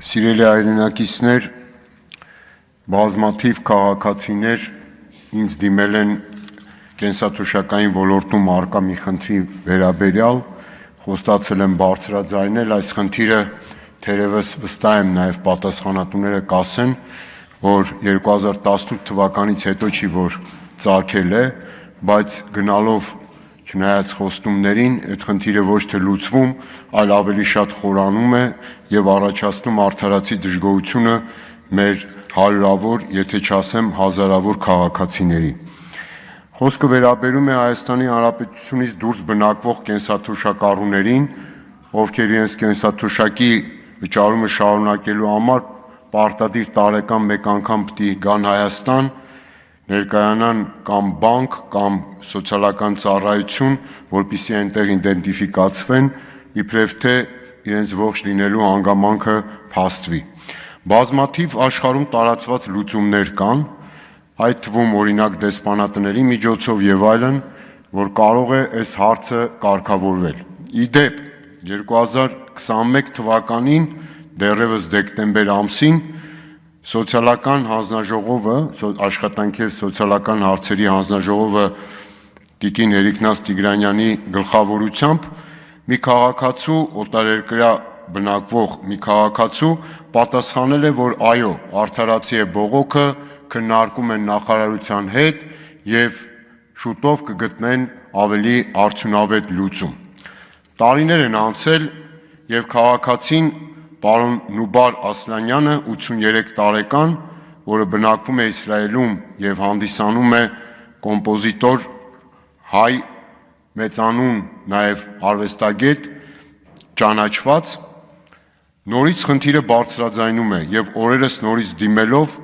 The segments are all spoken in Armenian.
Սիրելի հայրենակիցներ, բազմաթիվ քաղաքացիներ ինձ դիմել են կենսաթոշակային ոլորտում առկա մի խնդրի վերաբերյալ, խոստացել եմ բարձրաձայնել այս խնդիրը, թերևս վստահ եմ նաև պատասխանատուները կասեն, որ 2018 թվականից հետո չի որ ծագել է, բայց գնալով չնայած խոստումներին, այդ խնդիրը ոչ թե լուծվում, այլ ավելի շատ խորանում է եւ առաջացնում արդարացի դժգոհությունը մեր հարյուրավոր, եթե չասեմ հազարավոր քաղաքացիների։ Խոսքը վերաբերում է Հայաստանի Հանրապետությունից դուրս բնակվող կենսաթոշակառուներին, ովքեր իրենց կենսաթոշակի վճարումը շարունակելու համար պարտադիր տարեկան մեկ անգամ պիտի գան Հայաստան, ներկայանան կամ բանկ կամ սոցիալական ծառայություն, որպեսզի այնտեղ իդենտիֆիկացվեն, իբրև թե իրենց ողջ լինելու հանգամանքը փաստվի։ Բազմաթիվ աշխարհում տարածված լուծումներ կան, այդ թվում օրինակ դեսպանատների միջոցով եւ այլն, որ կարող է այս հարցը կարգավորվել։ Իդեպ 2021 թվականին դեռևս դեկտեմբեր ամսին Սոցիալական հանձնաժողովը, աշխատանքի եւ սոցիալական հարցերի հանձնաժողովը Տիկին Երիկնաց Տիգրանյանի գլխավորությամբ մի քաղաքացու օտարերկրյա բնակվող մի քաղաքացու պատասխանել է, որ այո, արդարացի է բողոքը, քննարկում են նախարարության հետ եւ շուտով կգտնեն ավելի արդյունավետ լուծում։ Տարիներ են անցել եւ քաղաքացին Պարոն Նուբար Ասլանյանը 83 տարեկան, որը բնակվում է Իսրայելում եւ հանդիսանում է կոմպոզիտոր, հայ, մեծանուն նաեւ արվեստագետ, ճանաչված, նորից խնդիրը բարձրաձայնում է եւ օրերս նորից դիմելով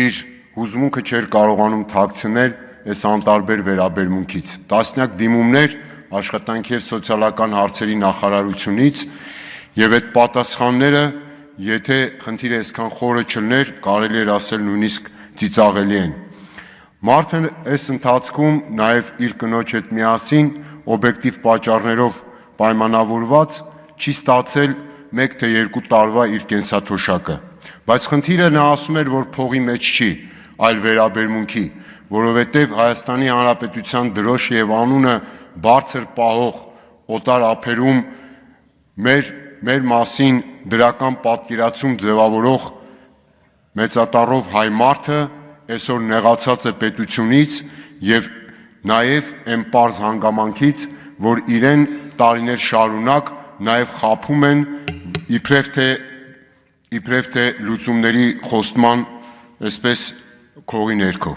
իր հուզմունքը չէր կարողանում թաքցնել այս անտարբեր վերաբերմունքից։ Տասնյակ դիմումներ աշխատանքի եւ սոցիալական հարցերի նախարարությունից եւ այդ պատասխանները, եթե խնդիրը այսքան խորը չլներ, կարելի էր ասել նույնիսկ ծիծաղելի են։ Մարդը այս ընթացքում նաեւ իր կնոջ հետ միասին օբյեկտիվ պատճառներով պայմանավորված չի ստացել 1 թե 2 տարվա իր կենսաթոշակը, բայց խնդիրը նա ասում էր, որ փողի մեջ չի, այլ վերաբերմունքի, որովհետեւ Հայաստանի Հանրապետության դրոշը եւ անունը բարձր պահող օտար ափերում մեր մասին դրական պատկերացում ձևավորող մեծատառով հայ մարդը այսօր նեղացած է պետությունից եւ նաեւ այն պարզ հանգամանքից, որ իրեն տարիներ շարունակ նաեւ խաբում են իբրև թե լուծումների խոստման այսպես քողի ներքո։